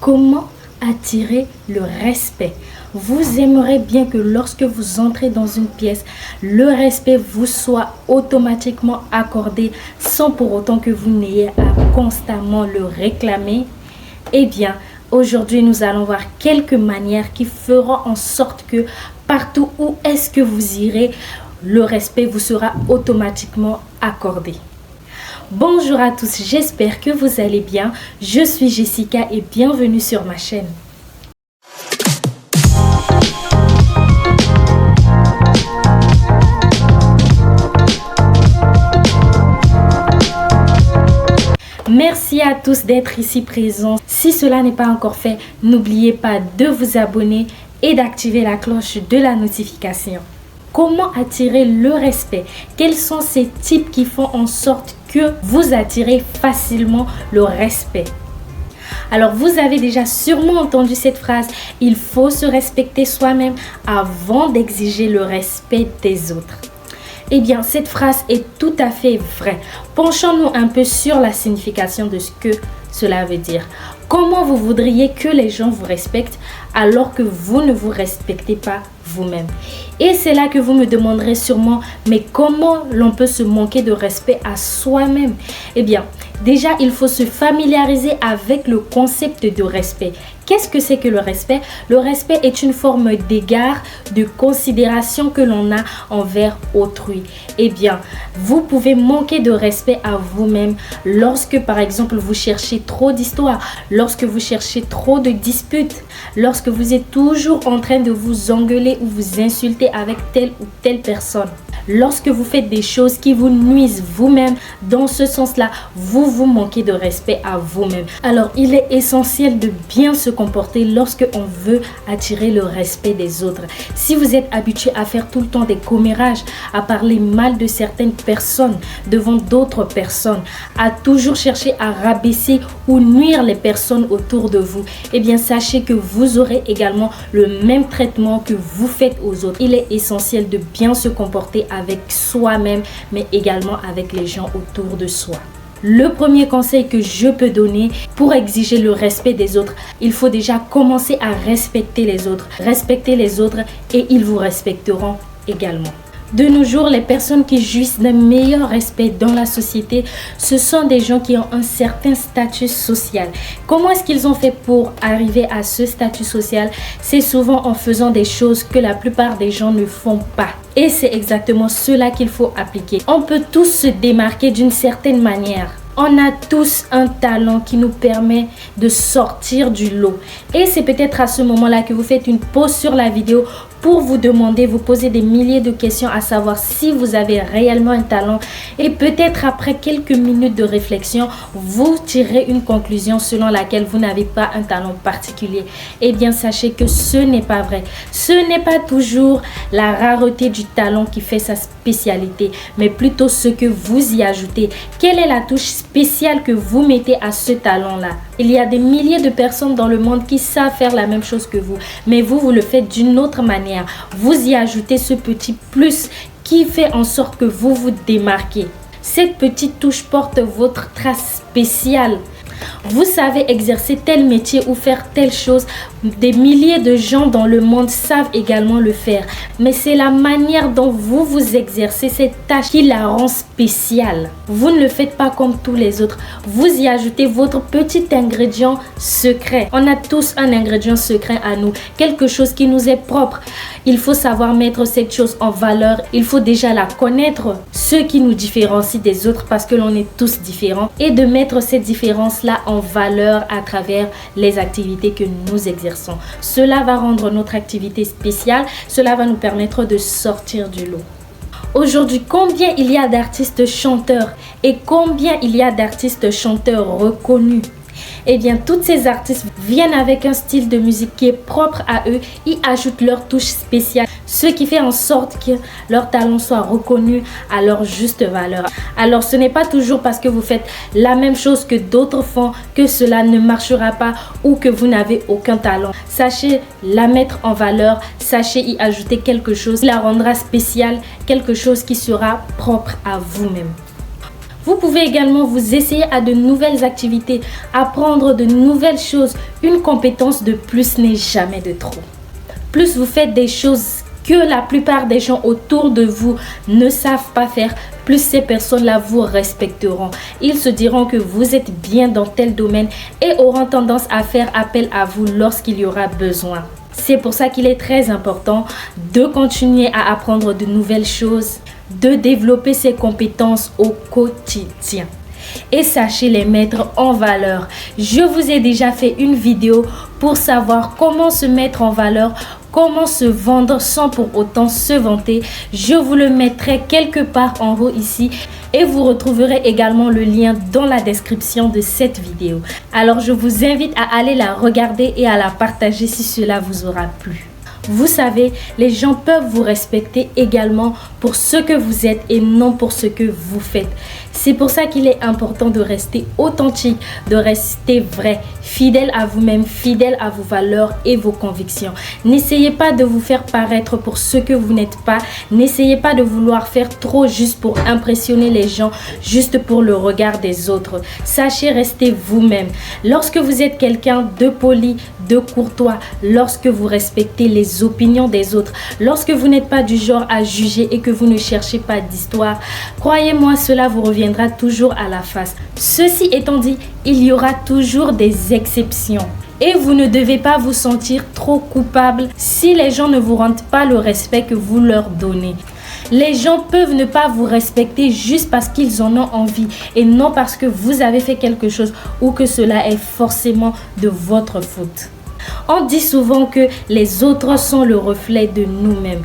Comment attirer le respect? Vous aimerez bien que lorsque vous entrez dans une pièce, le respect vous soit automatiquement accordé sans pour autant que vous n'ayez à constamment le réclamer? Eh bien, aujourd'hui, nous allons voir quelques manières qui feront en sorte que partout où est-ce que vous irez, le respect vous sera automatiquement accordé. Bonjour à tous, j'espère que vous allez bien. Je suis Jessica et bienvenue sur ma chaîne. Merci à tous d'être ici présents. Si cela n'est pas encore fait, n'oubliez pas de vous abonner et d'activer la cloche de la notification. Comment attirer le respect? Quels sont ces types qui font en sorte que vous attirez facilement le respect? Alors, vous avez déjà sûrement entendu cette phrase, il faut se respecter soi-même avant d'exiger le respect des autres. Eh bien, cette phrase est tout à fait vraie. Penchons-nous un peu sur la signification de ce que cela veut dire. Comment vous voudriez que les gens vous respectent alors que vous ne vous respectez pas vous-même? Et c'est là que vous me demanderez sûrement, mais comment l'on peut se manquer de respect à soi-même? Eh bien, déjà, il faut se familiariser avec le concept de respect. Qu'est-ce que c'est que le respect? Le respect est une forme d'égard, de considération que l'on a envers autrui. Eh bien, vous pouvez manquer de respect à vous-même lorsque, par exemple, vous cherchez trop d'histoires, lorsque vous cherchez trop de disputes, lorsque vous êtes toujours en train de vous engueuler ou vous insulter avec telle ou telle personne. Lorsque vous faites des choses qui vous nuisent vous-même, dans ce sens-là, vous manquez de respect à vous-même. Alors, il est essentiel de bien se comporter lorsque on veut attirer le respect des autres. Si vous êtes habitué à faire tout le temps des commérages, à parler mal de certaines personnes devant d'autres personnes, à toujours chercher à rabaisser ou nuire les personnes autour de vous, eh bien, sachez que vous aurez également le même traitement que vous faites aux autres. Il est essentiel de bien se comporter avec soi-même, mais également avec les gens autour de soi. Le premier conseil que je peux donner pour exiger le respect des autres, il faut déjà commencer à respecter les autres. Respectez les autres et ils vous respecteront également. De nos jours, les personnes qui jouissent d'un meilleur respect dans la société, ce sont des gens qui ont un certain statut social. Comment est-ce qu'ils ont fait pour arriver à ce statut social? C'est souvent en faisant des choses que la plupart des gens ne font pas. Et c'est exactement cela qu'il faut appliquer. On peut tous se démarquer d'une certaine manière. On a tous un talent qui nous permet de sortir du lot. Et c'est peut-être à ce moment-là que vous faites une pause sur la vidéo pour vous demander, vous poser des milliers de questions à savoir si vous avez réellement un talent. Et peut-être après quelques minutes de réflexion, vous tirez une conclusion selon laquelle vous n'avez pas un talent particulier. Eh bien, sachez que ce n'est pas vrai. Ce n'est pas toujours la rareté du talent qui fait sa spécialité, mais plutôt ce que vous y ajoutez. Quelle est la touche spéciale que vous mettez à ce talent-là? Il y a des milliers de personnes dans le monde qui savent faire la même chose que vous, mais vous le faites d'une autre manière. Vous y ajoutez ce petit plus qui fait en sorte que vous vous démarquez. Cette petite touche porte votre trace spéciale. Vous savez exercer tel métier ou faire telle chose. Des milliers de gens dans le monde savent également le faire. Mais c'est la manière dont vous vous exercez cette tâche qui la rend spéciale. Vous ne le faites pas comme tous les autres. Vous y ajoutez votre petit ingrédient secret. On a tous un ingrédient secret à nous. Quelque chose qui nous est propre. Il faut savoir mettre cette chose en valeur. Il faut déjà la connaître. Ce qui nous différencie des autres parce que l'on est tous différents. Et de mettre cette différence-là en valeur à travers les activités que nous exerçons. Cela va rendre notre activité spéciale. Cela va nous permettre de sortir du lot. Aujourd'hui, combien il y a d'artistes chanteurs et combien il y a d'artistes chanteurs reconnus? Eh bien, tous ces artistes viennent avec un style de musique qui est propre à eux, ils ajoutent leur touche spéciale, ce qui fait en sorte que leur talent soit reconnu à leur juste valeur. Alors, ce n'est pas toujours parce que vous faites la même chose que d'autres font que cela ne marchera pas ou que vous n'avez aucun talent. Sachez la mettre en valeur, sachez y ajouter quelque chose qui la rendra spéciale, quelque chose qui sera propre à vous-même. Vous pouvez également vous essayer à de nouvelles activités, apprendre de nouvelles choses. Une compétence de plus n'est jamais de trop. Plus vous faites des choses que la plupart des gens autour de vous ne savent pas faire, plus ces personnes-là vous respecteront. Ils se diront que vous êtes bien dans tel domaine et auront tendance à faire appel à vous lorsqu'il y aura besoin. C'est pour ça qu'il est très important de continuer à apprendre de nouvelles choses, de développer ses compétences au quotidien. Et sachez les mettre en valeur. Je vous ai déjà fait une vidéo pour savoir comment se mettre en valeur, comment se vendre sans pour autant se vanter. Je vous le mettrai quelque part en haut ici et vous retrouverez également le lien dans la description de cette vidéo. Alors je vous invite à aller la regarder et à la partager si cela vous aura plu. Vous savez, les gens peuvent vous respecter également pour ce que vous êtes et non pour ce que vous faites. C'est pour ça qu'il est important de rester authentique, de rester vrai, fidèle à vous-même, fidèle à vos valeurs et vos convictions. N'essayez pas de vous faire paraître pour ce que vous n'êtes pas. N'essayez pas de vouloir faire trop juste pour impressionner les gens, juste pour le regard des autres. Sachez rester vous-même. Lorsque vous êtes quelqu'un de poli, de courtois, lorsque vous respectez les opinions des autres, lorsque vous n'êtes pas du genre à juger et que vous ne cherchez pas d'histoire, croyez-moi, cela vous reviendra toujours à la face. Ceci étant dit, il y aura toujours des exceptions. Et vous ne devez pas vous sentir trop coupable si les gens ne vous rendent pas le respect que vous leur donnez. Les gens peuvent ne pas vous respecter juste parce qu'ils en ont envie et non parce que vous avez fait quelque chose ou que cela est forcément de votre faute. On dit souvent que les autres sont le reflet de nous-mêmes.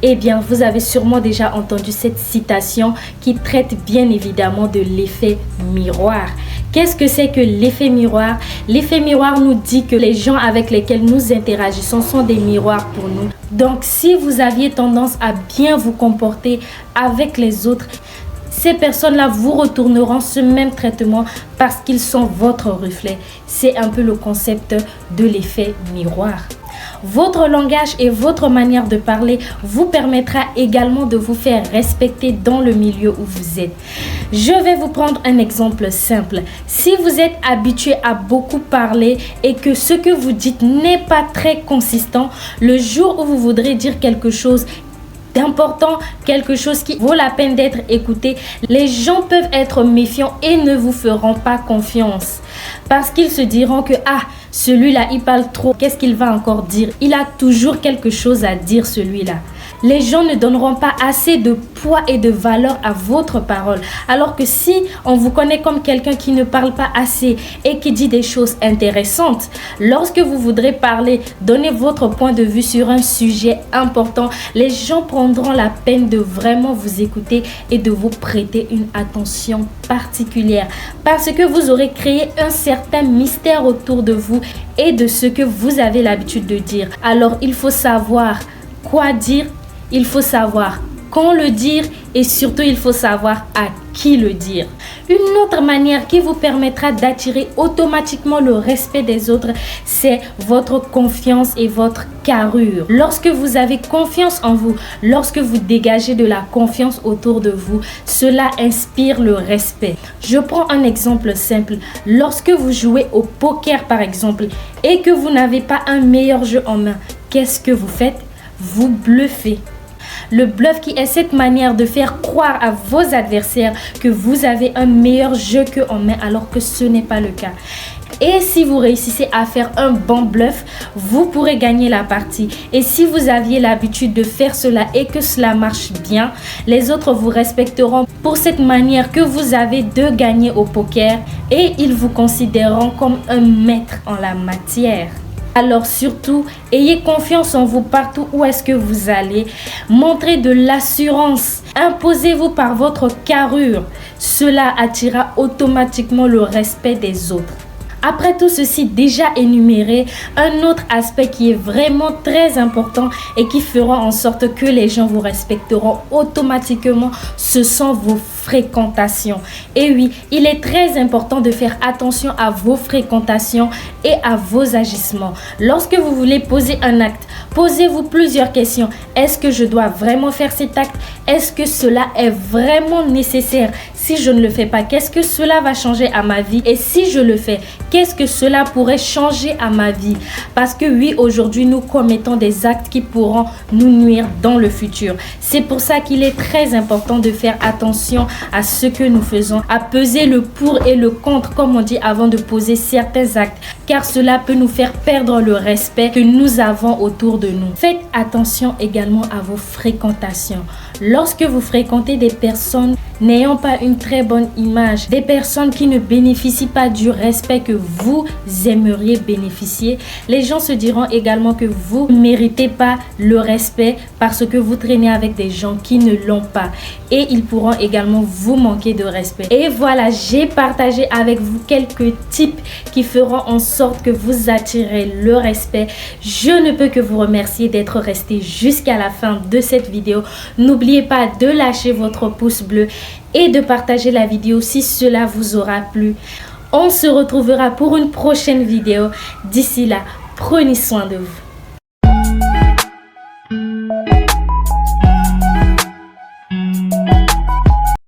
Eh bien, vous avez sûrement déjà entendu cette citation qui traite bien évidemment de l'effet miroir. Qu'est-ce que c'est que l'effet miroir? L'effet miroir nous dit que les gens avec lesquels nous interagissons sont des miroirs pour nous. Donc, si vous aviez tendance à bien vous comporter avec les autres, ces personnes-là vous retourneront ce même traitement parce qu'ils sont votre reflet. C'est un peu le concept de l'effet miroir. Votre langage et votre manière de parler vous permettra également de vous faire respecter dans le milieu où vous êtes. Je vais vous prendre un exemple simple. Si vous êtes habitué à beaucoup parler et que ce que vous dites n'est pas très consistant, le jour où vous voudrez dire quelque chose d'important, quelque chose qui vaut la peine d'être écouté, les gens peuvent être méfiants et ne vous feront pas confiance parce qu'ils se diront que celui-là il parle trop, qu'est-ce qu'il va encore dire? Il a toujours quelque chose à dire celui-là. Les gens ne donneront pas assez de poids et de valeur à votre parole. Alors que si on vous connaît comme quelqu'un qui ne parle pas assez et qui dit des choses intéressantes, lorsque vous voudrez parler, donner votre point de vue sur un sujet important, les gens prendront la peine de vraiment vous écouter et de vous prêter une attention particulière. Parce que vous aurez créé un certain mystère autour de vous et de ce que vous avez l'habitude de dire. Alors il faut savoir quoi dire. Il faut savoir quand le dire et surtout il faut savoir à qui le dire. Une autre manière qui vous permettra d'attirer automatiquement le respect des autres, c'est votre confiance et votre carrure. Lorsque vous avez confiance en vous, lorsque vous dégagez de la confiance autour de vous, cela inspire le respect. Je prends un exemple simple. Lorsque vous jouez au poker par exemple et que vous n'avez pas un meilleur jeu en main, qu'est-ce que vous faites? Vous bluffez. Le bluff qui est cette manière de faire croire à vos adversaires que vous avez un meilleur jeu qu'eux en main alors que ce n'est pas le cas. Et si vous réussissez à faire un bon bluff, vous pourrez gagner la partie. Et si vous aviez l'habitude de faire cela et que cela marche bien, les autres vous respecteront pour cette manière que vous avez de gagner au poker et ils vous considéreront comme un maître en la matière. Alors surtout, ayez confiance en vous partout où est-ce que vous allez. Montrez de l'assurance. Imposez-vous par votre carrure. Cela attirera automatiquement le respect des autres. Après tout ceci déjà énuméré, un autre aspect qui est vraiment très important et qui fera en sorte que les gens vous respecteront automatiquement, ce sont vos fréquentation. Et oui, il est très important de faire attention à vos fréquentations et à vos agissements. Lorsque vous voulez poser un acte, posez-vous plusieurs questions. Est-ce que je dois vraiment faire cet acte? Est-ce que cela est vraiment nécessaire? Si je ne le fais pas, qu'est-ce que cela va changer à ma vie? Et si je le fais, qu'est-ce que cela pourrait changer à ma vie? Parce que oui, aujourd'hui, nous commettons des actes qui pourront nous nuire dans le futur. C'est pour ça qu'il est très important de faire attention à ce que nous faisons, à peser le pour et le contre, comme on dit, avant de poser certains actes, car cela peut nous faire perdre le respect que nous avons autour de nous. Faites attention également à vos fréquentations. Lorsque vous fréquentez des personnes n'ayant pas une très bonne image, des personnes qui ne bénéficient pas du respect que vous aimeriez bénéficier, les gens se diront également que vous ne méritez pas le respect parce que vous traînez avec des gens qui ne l'ont pas, et ils pourront également vous manquer de respect. Et voilà, j'ai partagé avec vous quelques tips qui feront en sorte que vous attirez le respect. Je ne peux que vous remercier d'être resté jusqu'à la fin de cette vidéo. N'oubliez pas de lâcher votre pouce bleu et de partager la vidéo si cela vous aura plu. On se retrouvera pour une prochaine vidéo. D'ici là, prenez soin de vous.